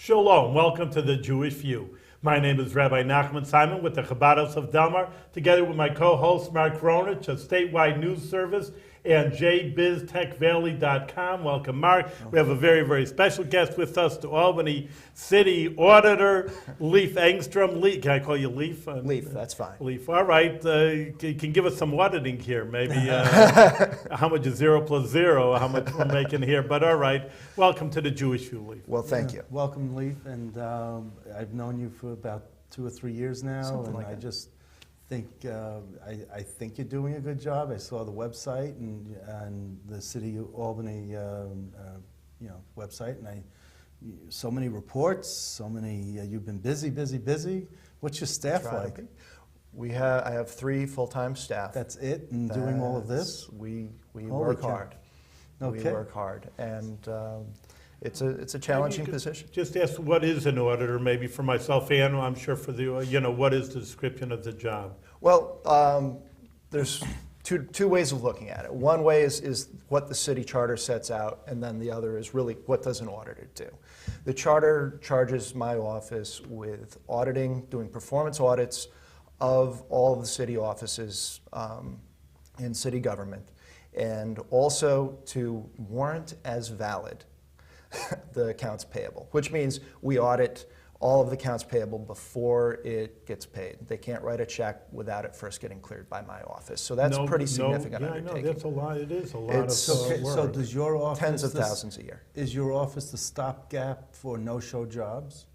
Shalom, welcome to the Jewish View. My name is Rabbi Nachman Simon with the Chabad House of Delmar, together with my co-host Mark Ronich of Statewide News Service and jbiztechvalley.com. Welcome, Mark. We have a very, very special guest with us, the Albany City Auditor, Leif Engstrom. Leif, can I call you Leif? Leif, that's fine. Leif, all right. You can give us some auditing here, maybe how much is 0 plus 0, how much we're making here. But all right, welcome to the Jewish View, Leif. Well, thank you. Welcome, Leif, and I've known you for about 2 or 3 years now, Something and like I that. just think I think you're doing a good job. I saw the website and the City of Albany website, and so many reports, so many. You've been busy. What's your staff like? I have 3 full-time staff. That's it, and doing all of this. We Holy work cow. hard. Okay. We work hard, and it's a challenging position. Just ask what is an auditor, maybe for myself and I'm sure for the, what is the description of the job? Well, there's two ways of looking at it. One way is what the city charter sets out, and then the other is really what does an auditor do. The charter charges my office with auditing, doing performance audits of all of the city offices in city government, and also to warrant as valid the accounts payable, which means we audit all of the accounts payable before it gets paid. They can't write a check without it first getting cleared by my office. So that's a pretty significant undertaking. I know, that's a lot. It is a lot It's- of Okay, work. so does your office Tens of thousands a year. Is your office the stopgap for no-show jobs?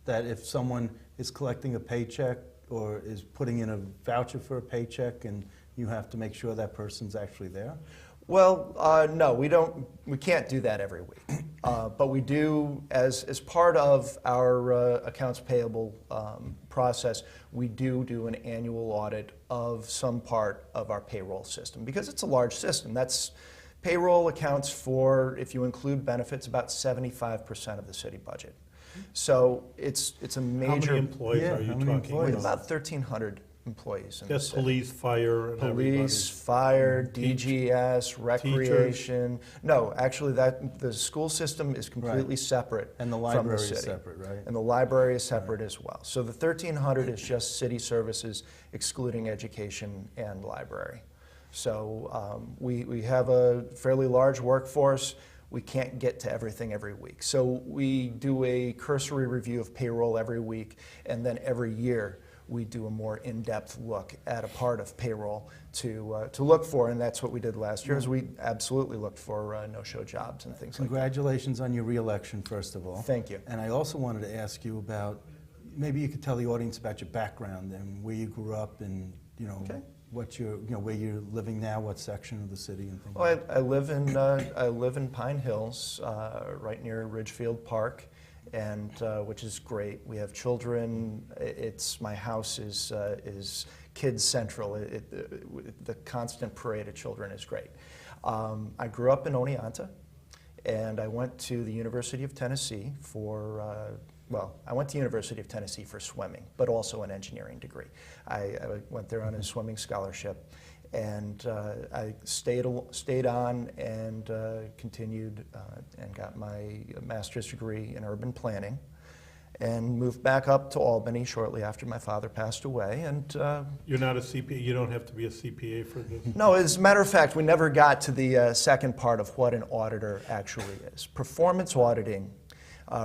That if someone is collecting a paycheck or is putting in a voucher for a paycheck, and you have to make sure that person's actually there? Well, no, we can't do that every week. But we do, as part of our accounts payable process, we do an annual audit of some part of our payroll system, because it's a large system. Payroll accounts for, if you include benefits, about 75% of the city budget. So it's a major. How many employees Yeah, are you how many talking employees? We have about? about 1,300 employees in the That's city. police, fire, and Police, fire, DGS, recreation. No, actually, the school system is completely separate And the from library the is city. separate, right? And the library is separate as well. So the 1,300 is just city services, excluding education and library. So we have a fairly large workforce. We can't get to everything every week. So we do a cursory review of payroll every week, and then every year we do a more in-depth look at a part of payroll to look for, and that's what we did last year. Is we absolutely looked for no-show jobs and things like that. Congratulations on your reelection, first of all. Thank you. And I also wanted to ask you about, maybe you could tell the audience about your background and where you grew up, and Okay. what where you're living now, what section of the city, and things. Well, I live in Pine Hills, right near Ridgefield Park, and which is great. We have children. My house is kids central. The constant parade of children is great. I grew up in Oneonta, and I went to the University of Tennessee for. I went to University of Tennessee for swimming, but also an engineering degree. I went there on a swimming scholarship, and I stayed on and continued and got my master's degree in urban planning, and moved back up to Albany shortly after my father passed away. And You're not a CPA. You don't have to be a CPA for this. no, as a matter of fact, we never got to the second part of what an auditor actually is. Performance auditing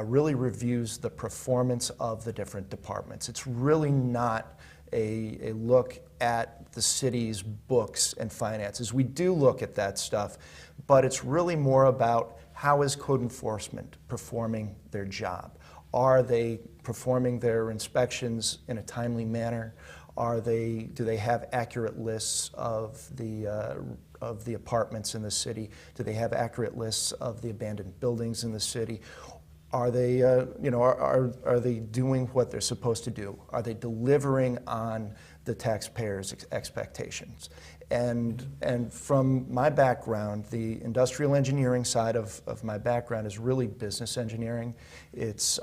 really reviews the performance of the different departments. It's really not a look at the city's books and finances. We do look at that stuff, but it's really more about how is code enforcement performing their job. Are they performing their inspections in a timely manner? Do they have accurate lists of the apartments in the city? Do they have accurate lists of the abandoned buildings in the city? Are they, are they doing what they're supposed to do? Are they delivering on the taxpayers' expectations? And from my background, the industrial engineering side of my background is really business engineering. It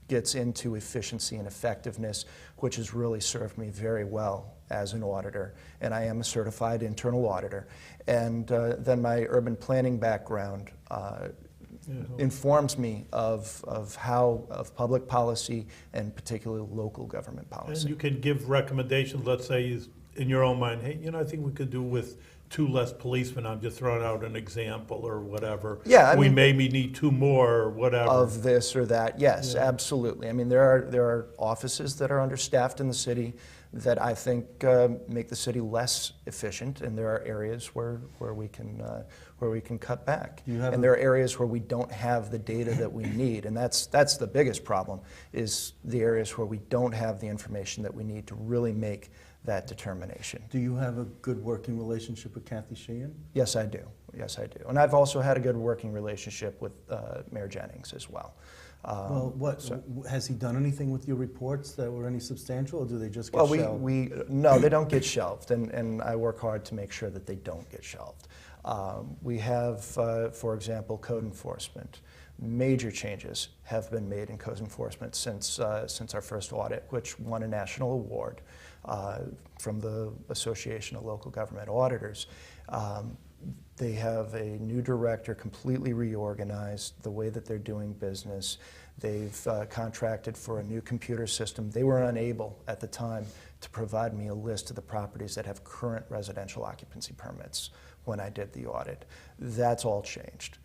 gets into efficiency and effectiveness, which has really served me very well as an auditor, and I am a certified internal auditor. And then my urban planning background informs me of public policy and particularly local government policy. And you can give recommendations, let's say, in your own mind, hey, I think we could do with 2 less policemen. I'm just throwing out an example or whatever. Yeah, we maybe need 2 more or whatever. Of this or that, yes, absolutely. I mean, there are offices that are understaffed in the city that I think make the city less efficient, and there are areas where we can cut back. And there are areas where we don't have the data that we need, and that's the biggest problem, is the areas where we don't have the information that we need to really make that determination. Do you have a good working relationship with Kathy Sheehan? Yes, I do. Yes, I do. And I've also had a good working relationship with Mayor Jennings as well. Has he done anything with your reports that were any substantial, or do they just get shelved? No, they don't get shelved, and I work hard to make sure that they don't get shelved. We have, for example, code enforcement. Major changes have been made in code enforcement since our first audit, which won a national award from the Association of Local Government Auditors. They have a new director, completely reorganized the way that they're doing business. They've contracted for a new computer system. They were unable at the time to provide me a list of the properties that have current residential occupancy permits when I did the audit. That's all changed.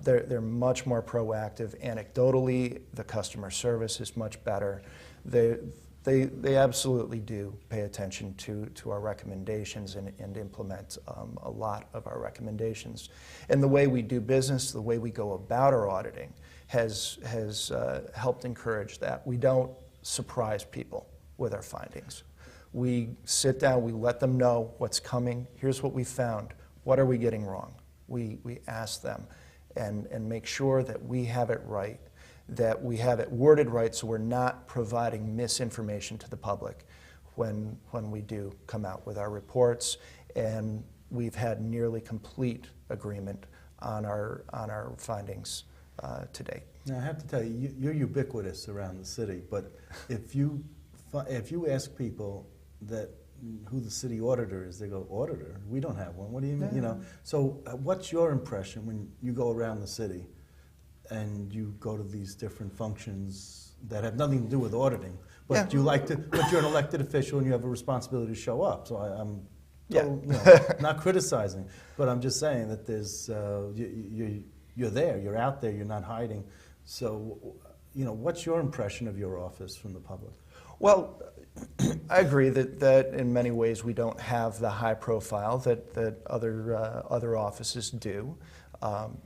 They're much more proactive. Anecdotally, the customer service is much better. They absolutely do pay attention to our recommendations and implement a lot of our recommendations. And the way we do business, the way we go about our auditing has helped encourage that. We don't surprise people with our findings. We sit down, we let them know what's coming. Here's what we found. What are we getting wrong? We ask them and make sure that we have it right, that we have it worded right, so we're not providing misinformation to the public when we do come out with our reports. And we've had nearly complete agreement on our findings to date. Now, I have to tell you, you're ubiquitous around the city, but if you ask people who the city auditor is, they go, auditor? We don't have one. What do you mean? Yeah. So what's your impression when you go around the city and you go to these different functions that have nothing to do with auditing, but you're an elected official and you have a responsibility to show up. So I'm not criticizing, but I'm just saying that there's you're there, you're out there, you're not hiding. So what's your impression of your office from the public? Well, I agree that in many ways we don't have the high profile that other offices do,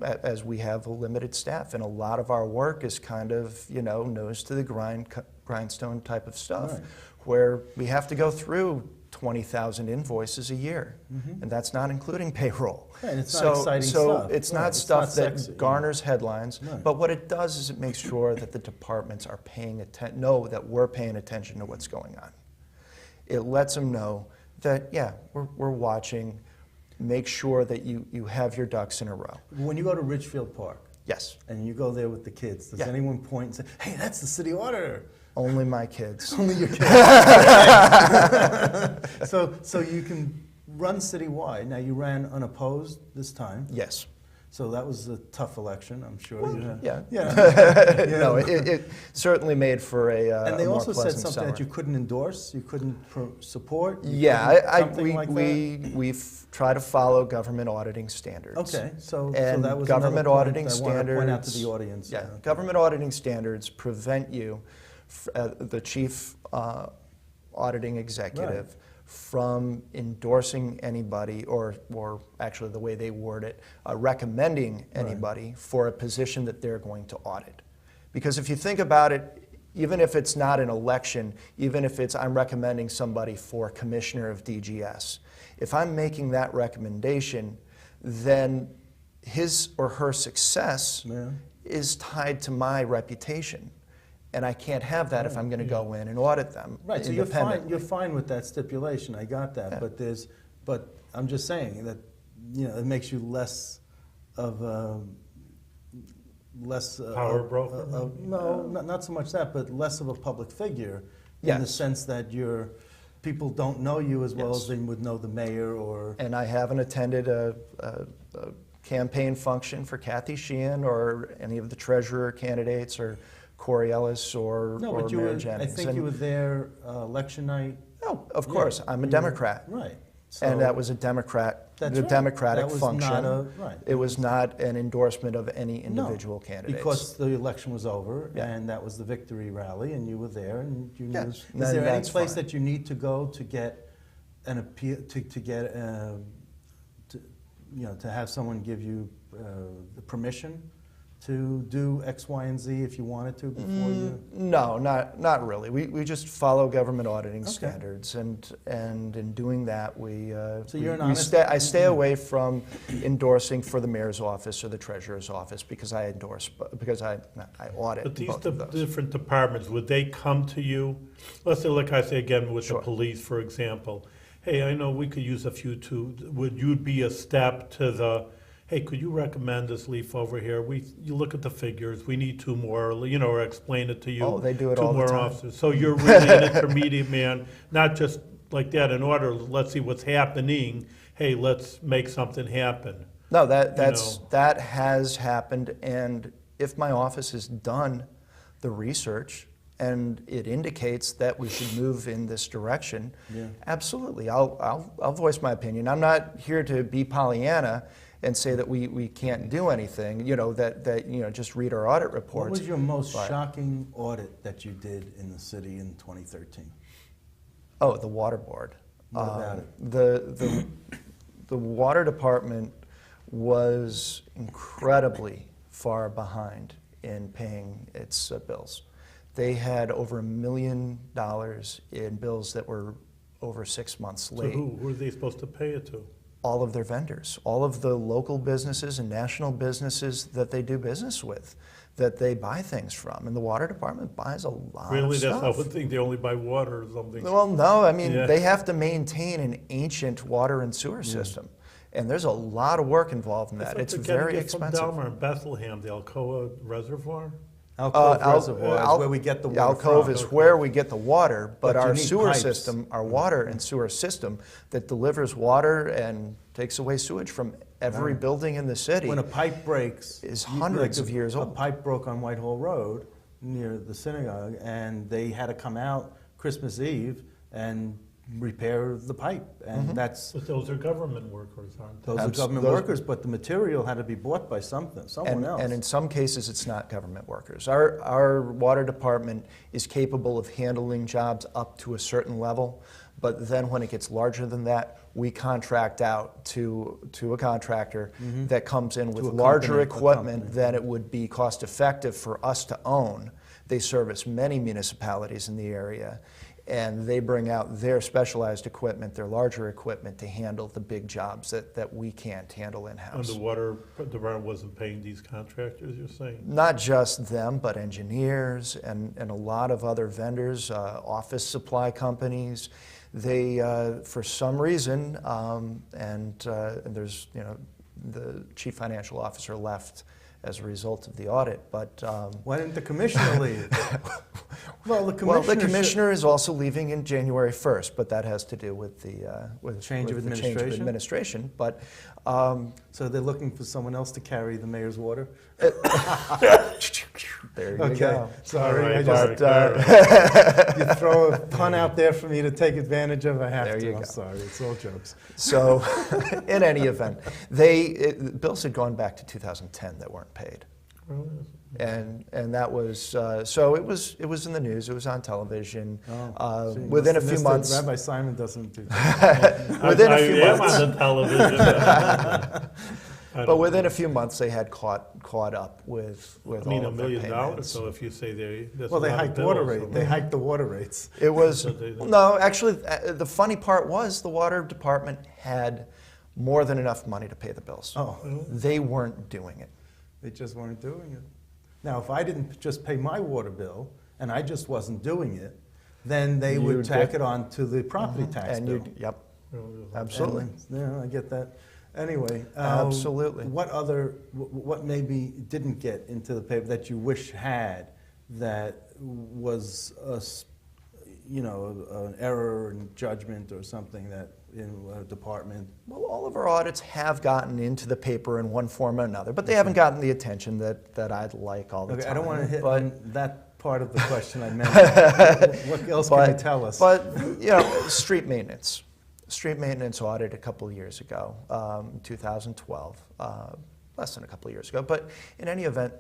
as we have a limited staff, and a lot of our work is kind of nose to the grindstone type of stuff, where we have to go through 20,000 invoices a year, and that's not including payroll. And it's not exciting stuff. It's not stuff that garners headlines, but what it does is it makes sure that the departments are know that we're paying attention to what's going on. It lets them know that, we're watching, make sure that you have your ducks in a row. When you go to Ridgefield Park, yes, and you go there with the kids, does anyone point and say, hey, that's the city auditor? Only my kids. Only your kids. So you can run citywide. Now, you ran unopposed this time. Yes. So that was a tough election, I'm sure. Well, yeah. No, it certainly made for a And they more also said something summer. that you couldn't endorse, you couldn't support? We've tried to follow government auditing standards. Okay, so and that was government auditing standards. I want to point out to the audience. Yeah, government auditing standards prevent you, the chief auditing executive, from endorsing anybody, or actually the way they word it, recommending anybody for a position that they're going to audit. Because if you think about it, even if it's not an election, even if it's I'm recommending somebody for commissioner of DGS, if I'm making that recommendation, then his or her success is tied to my reputation. And I can't have that if I'm going to go in and audit them. Right, so you're fine with that stipulation. I got that, but I'm just saying that it makes you less of power broker. No, not so much that, but less of a public figure in the sense that people don't know you as well as they would know the mayor or. And I haven't attended a campaign function for Kathy Sheehan or any of the treasurer candidates or Corey Ellis or No, but Mary I Jennings. think And- you were there election night. No, of Yeah, course, I'm a you were- Democrat. Right. And So- that was a That's the right. Democratic That was function. not a- right. It was not an endorsement of any No, individual candidate. Because the election was over, Yeah. and that was the victory rally, and you were there, and you Yeah, knew. Is then there any that's place fine. that you need to go to get an appeal, to get, to have someone give you the permission to do X, Y, and Z if you wanted to before you? No, not really. We just follow government auditing Okay. standards, and in doing that, So you're an we honest- I stay away from endorsing for the mayor's office or the treasurer's office because I audit But these both of those. different departments, would they come to you? Let's say, like I say again, with Sure. the police, for example. Hey, I know we could use a few too. Would you be a step to the, hey, could you recommend this Leif over here? You look at the figures, we need two more, or explain it to you. Oh, they do it two all the more time. officers. So you're really an intermediate man, not just like that in order, let's see what's happening. Hey, let's make something happen. No, know. that has happened, and if my office has done the research and it indicates that we should move in this direction, Yeah. absolutely, I'll voice my opinion. I'm not here to be Pollyanna and say that we can't do anything. That just read our audit reports. What was your most But- shocking audit that you did in the city in 2013? Oh, the water board. What about it? The water department was incredibly far behind in paying its bills. They had over $1 million in bills that were over 6 months So late. who are they supposed to pay it to? All of their vendors, all of the local businesses and national businesses that they do business with, that they buy things from. And the water department buys a lot Really, of that's stuff. I would think they only buy water or something. Well, no, I mean, Yeah. they have to maintain an ancient water and sewer system. And there's a lot of work involved in I that. thought It's they're getting very it from expensive. Delmar and Bethlehem, the Alcoa Reservoir. Alcove Al- Reservoir is where we get the water Alcove from. is where we get the water, but But you our need sewer pipes. system, our water and sewer system that delivers water and takes away sewage from every Right. building in the city. When a pipe breaks, Is you- hundreds like of years A old. pipe broke on Whitehall Road near the synagogue, and they had to come out Christmas Eve and repair the pipe. And Mm-hmm. that's But those are government workers, aren't they? those are government those- workers, but the material had to be bought by someone else. And in some cases, it's not government workers. Our water department is capable of handling jobs up to a certain level, but then when it gets larger than that, we contract out to a contractor that comes in with Mm-hmm. a larger company, a equipment company. than it would be cost effective for us to own. They service many municipalities in the area, and they bring out their specialized equipment, their larger equipment, to handle the big jobs that we can't handle And in-house. the water department wasn't paying these contractors, you're saying? Not just them, but engineers and a lot of other vendors, office supply companies. They, for some reason, and there's, the chief financial officer left as a result of the audit, but Why didn't the commissioner leave? Well, the well, the commissioner commissioner is also leaving in January 1st, but that has to do with the Change of with the change of administration? administration. But So they're looking for someone else to carry the mayor's water? there you Okay, go. sorry. All right, I just, all right. you throw a pun out there for me to take advantage of, I have There to. you I'm go. sorry, it's all jokes. So, in any event, bills had gone back to 2010 that weren't paid, and that was so it was in the news. It was on television. So you Within a must few have months, missed it. Rabbi Simon doesn't do that. within a I few am months, on the television. but within a few months, they had caught up with I mean, all $1 of their million. payments. So if you say that's Well, a they lot of hiked water bills, rate. They hiked the water rates. It was So they- no, actually, the funny part was the water department had more than enough money to pay the bills. Oh, They weren't doing it. they just weren't doing it. Now, if I didn't just pay my water bill and I just wasn't doing it, then they would You'd tack get- it on to the property tax And bill. yep, Really. absolutely. Yeah, I get that. Anyway, Absolutely. what maybe didn't get into the paper that you wish had that was an error in judgment or something that in a department? Well, all of our audits have gotten into the paper in one form or another, but they haven't gotten the attention that I'd like all the Okay, time. I don't want to hit but, on that part of the question I meant. What else can you tell us? But, you know, street maintenance. Street maintenance audit a couple of years ago, 2012, less than a couple of years ago. But in any event,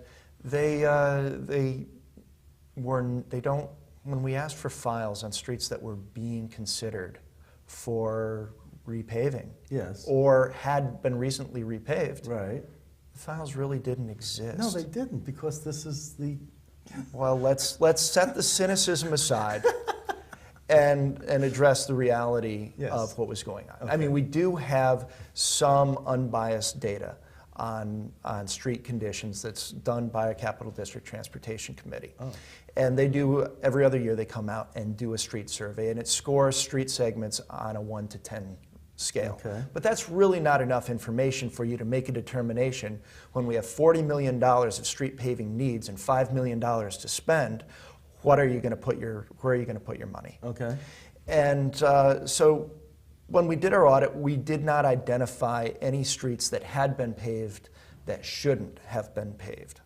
when we asked for files on streets that were being considered for repaving, Yes. or had been recently repaved, Right. the files really didn't exist. No, they didn't, because this is the... Well, let's set the cynicism aside and address the reality Yes. of what was going on. I Okay. mean, we do have some unbiased data on street conditions that's done by a Capital District Transportation Committee. Oh. And they do, every other year they come out and do a street survey, and it scores street segments on a 1 to 10 scale. Okay. But that's really not enough information for you to make a determination when we have $40 million of street paving needs and $5 million to spend. Where are you going to put your money? Okay. And so when we did our audit, we did not identify any streets that had been paved that shouldn't have been paved.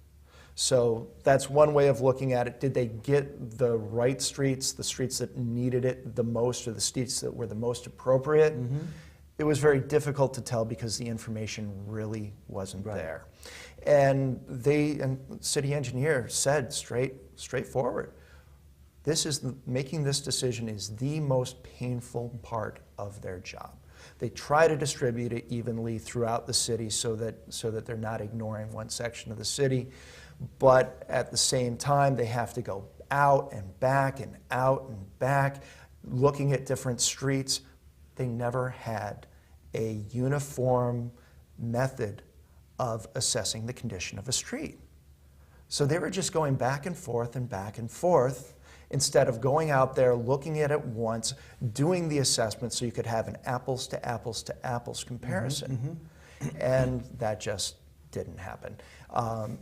So that's one way of looking at it. Did they get the right streets, the streets that needed it the most, or the streets that were the most appropriate? Mm-hmm. It was very difficult to tell because the information really wasn't Right. there. And the city engineer said straightforward, making this decision is the most painful part of their job. They try to distribute it evenly throughout the city so that they're not ignoring one section of the city, but at the same time they have to go out and back and out and back, looking at different streets. They never had a uniform method of assessing the condition of a street. So they were just going back and forth instead of going out there, looking at it once, doing the assessment so you could have an apples to apples to apples comparison. And that just didn't happen.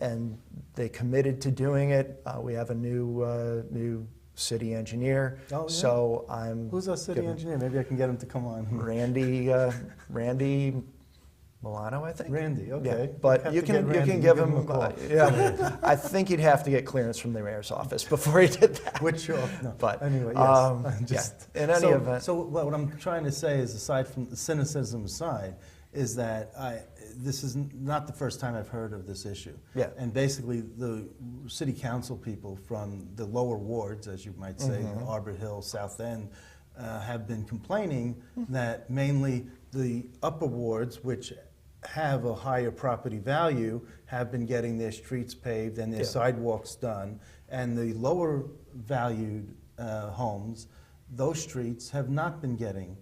And they committed to doing it. We have a new city engineer. Oh, yeah? So I'm Who's our city engineer? Maybe I can get him to come on. Randy Milano, I think. Randy, okay. Yeah, but Have you to can get Randy, give give him him a call. yeah. I think he'd have to get clearance from the mayor's office before he did that. Which, no. But anyway, yes. yeah. In any event, So what I'm trying to say is, aside from the cynicism aside, is that this is not the first time I've heard of this issue. Yeah. And basically, the city council people from the lower wards, as you might say, Arbor Hill, South End, have been complaining that mainly the upper wards, which have a higher property value, have been getting their streets paved and their sidewalks done, and the lower valued homes, those streets have not been getting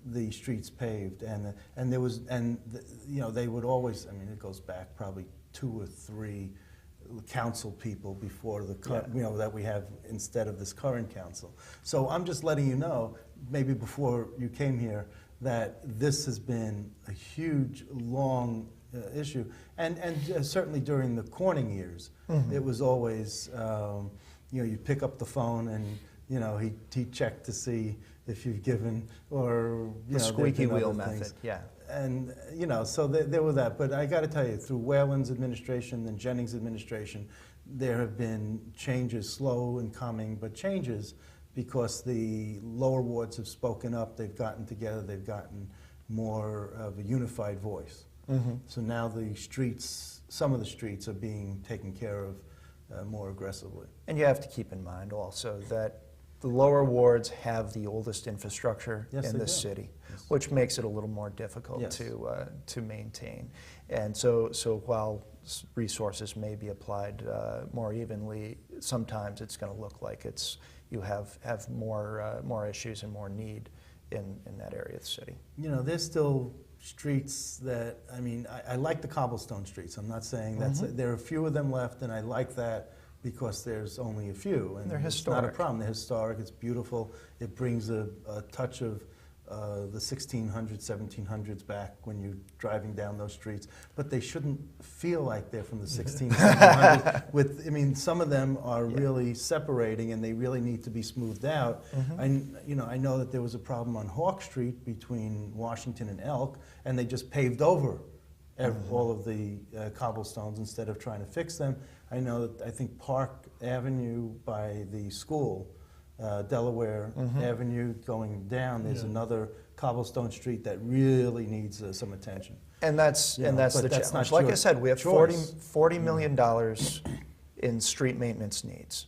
the streets paved, and they would always, I mean, it goes back probably 2 or 3 council people before the that we have instead of this current council. So I'm just letting you know, maybe before you came here, that this has been a huge, long issue, and certainly during the Corning years, it was always, you pick up the phone and he checked to see if you've given, or the squeaky wheel method, yeah. And so there were that. But I got to tell you, through Whalen's administration and Jennings' administration, there have been changes, slow and coming, but changes, because the lower wards have spoken up, they've gotten together, they've gotten more of a unified voice. So now the streets, some of the streets are being taken care of more aggressively. And you have to keep in mind also that the lower wards have the oldest infrastructure in this city, which makes it a little more difficult to maintain. And so while resources may be applied more evenly, sometimes it's going to look like you have more issues and more need in that area of the city. There's still streets that, I mean, I like the cobblestone streets. I'm not saying there are a few of them left, and I like that because there's only a few. And they're it's historic. not a problem. They're historic. It's beautiful. It brings a touch of the 1600s, 1700s back when you're driving down those streets, but they shouldn't feel like they're from the 1600s, 1700s. With, I mean, some of them are really separating, and they really need to be smoothed out. I know that there was a problem on Hawk Street between Washington and Elk, and they just paved over all of the cobblestones instead of trying to fix them. I know that I think Park Avenue by the school, Delaware Avenue going down, there's another cobblestone street that really needs some attention. And that's the challenge. Like I said, we have $40 million in street maintenance needs,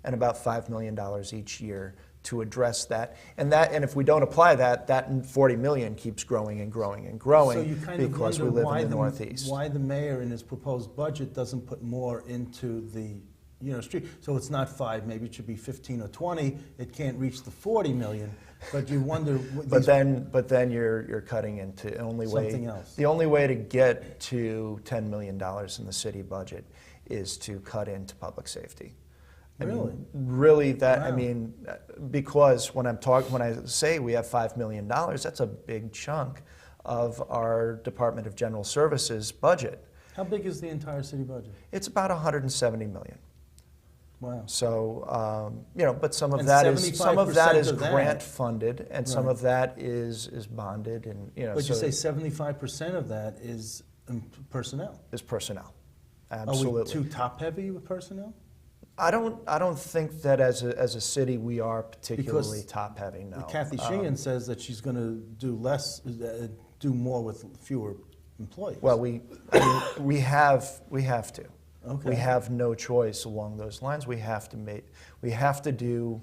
and about $5 million each year to address that. And if we don't apply that, that $40 million keeps growing and growing and growing, so you kind because of we wonder live in the Northeast. Why the mayor in his proposed budget doesn't put more into the street. So it's not 5, maybe it should be 15 or 20. It can't reach the 40 million, but you wonder. But then you're cutting into the only way to get to $10 million in the city budget is to cut into public safety. Really, that, wow. I mean, because when I say we have $5 million, that's a big chunk of our Department of General Services budget. How big is the entire city budget? It's about $170 million. Wow. So, but some of that is grant funded, and some of that is bonded, and But so you say 75% of that is personnel. Is personnel, absolutely. Are we too top heavy with personnel? I don't think that as a city we are particularly top heavy. No. Kathy Sheehan says that she's going to do more with fewer employees. Well, we have to. Okay. We have no choice along those lines. We have to do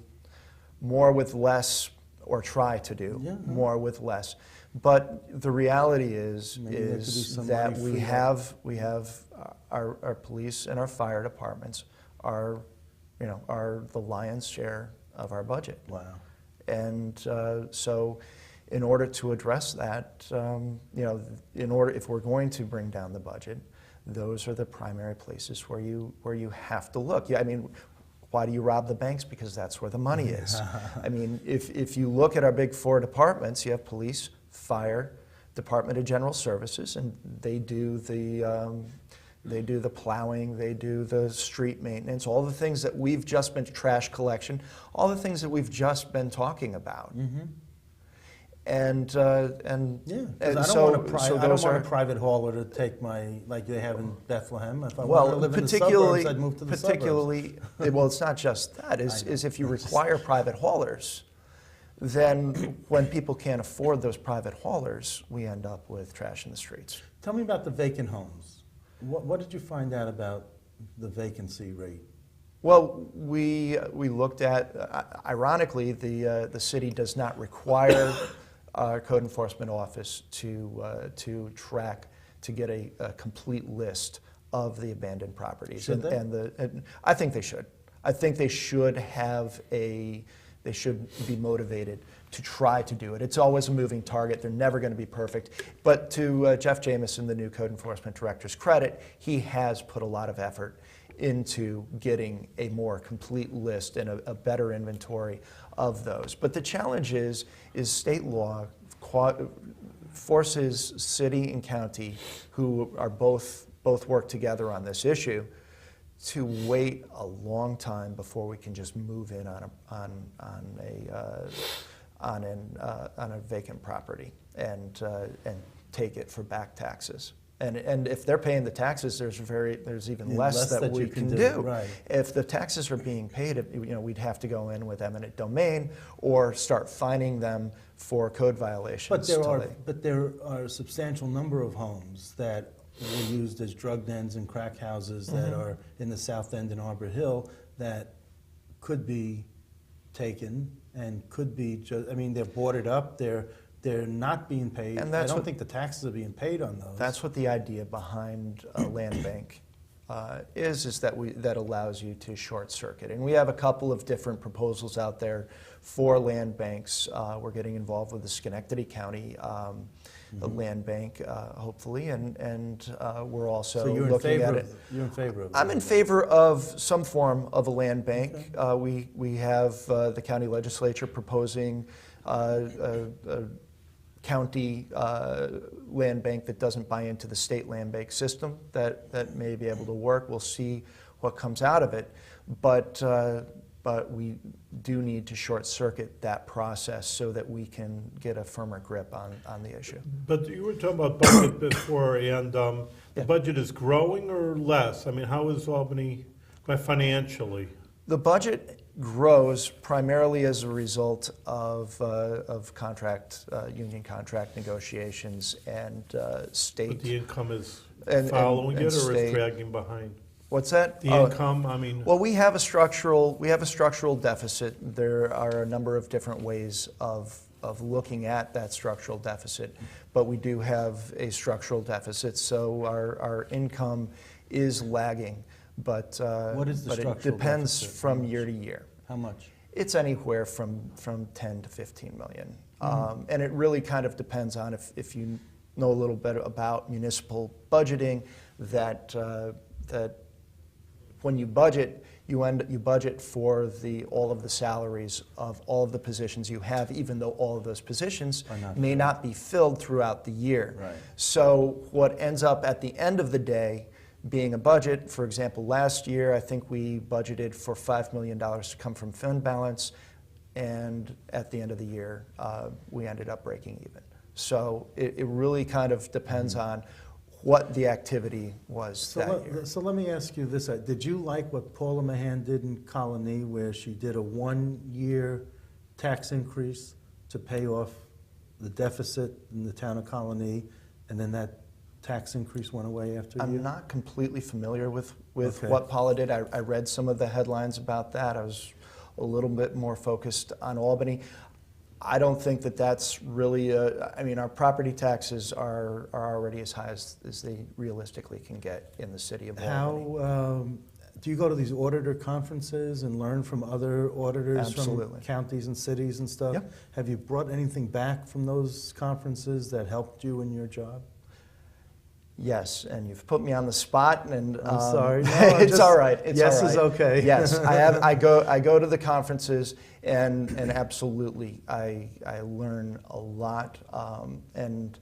more with less, or try to do more with less. But the reality is that we have our police and our fire departments are the lion's share of our budget. Wow. And so, in order to address that, if we're going to bring down the budget, those are the primary places where you have to look. Yeah, I mean, why do you rob the banks? Because that's where the money is. I mean, if you look at our big 4 departments, you have police, fire, Department of General Services, and they do the plowing, they do the street maintenance, all the things that we've just been, trash collection, all the things that we've just been talking about. Mm-hmm. And I don't want a private hauler to take my, like they have in Bethlehem. If I want to live in the suburbs, I'd move to the suburbs. Well, it's not just that. Is if you require private haulers, then when people can't afford those private haulers, we end up with trash in the streets. Tell me about the vacant homes. What did you find out about the vacancy rate? Well, we looked at, ironically, the city does not require our code enforcement office to get a complete list of the abandoned properties. Should they? And I think they should. I think they should they should be motivated to try to do it. It's always a moving target. They're never going to be perfect. But to Jeff Jamison, the new code enforcement director's credit, he has put a lot of effort into getting a more complete list and a better inventory of those. But the challenge is state law forces city and county, who are both work together on this issue, to wait a long time before we can just move in on a vacant property and take it for back taxes. And if they're paying the taxes, there's even less that we can do. Right. If the taxes are being paid, we'd have to go in with eminent domain or start fining them for code violations. But there are a substantial number of homes that were used as drug dens and crack houses that are in the South End and Arbor Hill that could be taken and could be they're boarded up. They're not being paid. And I don't think the taxes are being paid on those. That's what the idea behind a land bank is that allows you to short circuit. And we have a couple of different proposals out there for land banks. We're getting involved with the Schenectady County land bank, hopefully, and we're also looking at it. You're in favor of it? I'm in favor of some form of a land bank. Okay. We have the county legislature proposing a county land bank that doesn't buy into the state land bank system that may be able to work. We'll see what comes out of it, but we do need to short circuit that process so that we can get a firmer grip on the issue. But you were talking about budget before, and the Yeah. budget is growing or less? I mean, how is Albany financially? The budget grows primarily as a result of contract, union contract negotiations and state. But the income is And- following and it, or state- is dragging behind? What's that? The Oh, income, I mean, Well, we have a structural deficit. There are a number of different ways of looking at that structural deficit, but we do have a structural deficit, so our income is lagging. But What is the but it structural depends deficit? from year to year. How much? It's anywhere from 10 to 15 million. And it really kind of depends on if you know a little bit about municipal budgeting, that when you budget, you budget for all of the salaries of all of the positions you have, even though all of those positions may not be filled throughout the year. Right. So what ends up at the end of the day being a budget, for example, last year I think we budgeted for $5 million to come from fund balance, and at the end of the year we ended up breaking even. So it really kind of depends on what the activity was that year. So let me ask you this. Did you like what Paula Mahan did in Colony, where she did a 1-year tax increase to pay off the deficit in the town of Colony, and then that tax increase went away after a year? I'm not completely familiar with Okay. what Paula did. I read some of the headlines about that. I was a little bit more focused on Albany. I don't think that that's really I mean, our property taxes are already as high as they realistically can get in the city of Albany. How do you go to these auditor conferences and learn from other auditors Absolutely. from counties and cities and stuff? Yep. Have you brought anything back from those conferences that helped you in your job? Yes, and you've put me on the spot, and I'm sorry. No, it's all right. It's yes all right. is okay. Yes, I go to the conferences, and absolutely, I learn a lot, and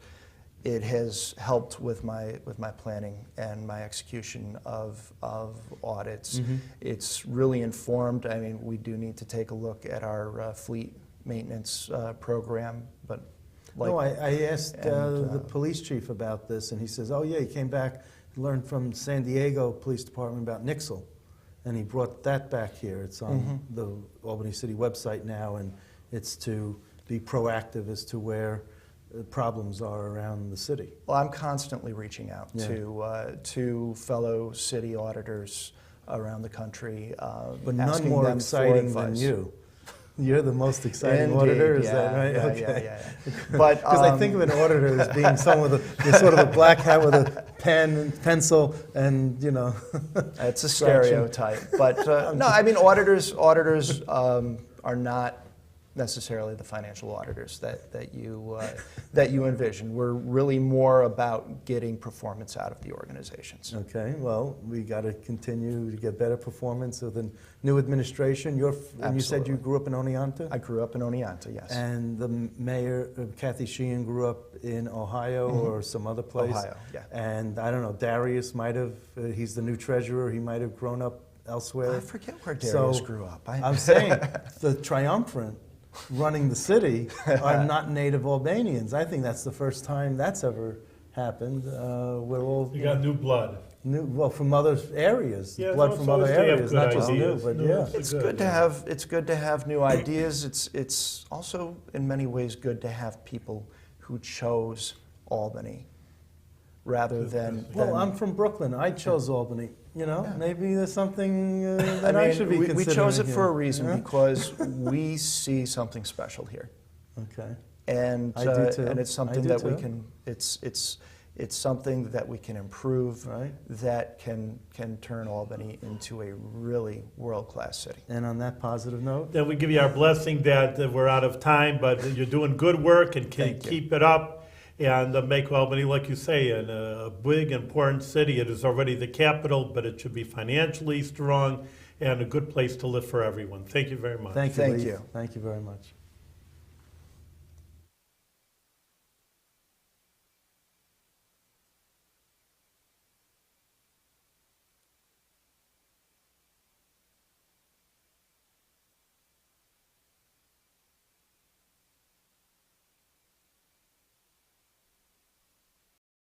it has helped with my planning and my execution of audits. Mm-hmm. It's really informed. I mean, we do need to take a look at our fleet maintenance program, but. No, I asked the and, police chief about this, and he says, oh, yeah, he came back, learned from San Diego Police Department about Nixle, and he brought that back here. It's on the Albany City website now, and it's to be proactive as to where problems are around the city. Well, I'm constantly reaching out to fellow city auditors around the country, But none asking more them for exciting than advice. you. You're the most exciting Indeed, auditor, is yeah, that right? yeah, Okay. yeah. But Because I think of an auditor as being someone with a sort of a black hat with a pen and pencil, and it's a scratching. stereotype. But no, I mean auditors are not necessarily the financial auditors that you envision. We're really more about getting performance out of the organizations. Okay, well, we got to continue to get better performance with the new administration. And you said you Absolutely. grew up in Oneonta? I grew up in Oneonta, yes. And the mayor, Kathy Sheehan, grew up in Ohio or some other place? Ohio, yeah. And I don't know, Darius might have, he's the new treasurer, he might have grown up elsewhere. I forget where Darius So, grew up. I'm saying the triumvirate running the city are not native Albanians. I think that's the first time that's ever happened. We're all you got new blood. well from other areas, Yeah, blood no, from it's other always to have areas, good not just new. ideas. But No, yeah, it's It's good to have new ideas. It's also in many ways good to have people who chose Albany rather than. well, I'm from Brooklyn. I chose Albany. Maybe there's something that I should be we considering. chose it for a here. reason Yeah? because we see something special here, Okay. and I do too. and it's something I do that we too. can. It's something that we can improve. Right. That can turn Albany into a really world-class city. And on that positive note, Then we give you our blessing that we're out of time, but you're doing good work and can Thank you. keep it up and make Albany, like you say, a big, important city. It is already the capital, but it should be financially strong and a good place to live for everyone. Thank you very much. thank you. Thank Leif. you. Thank you very much.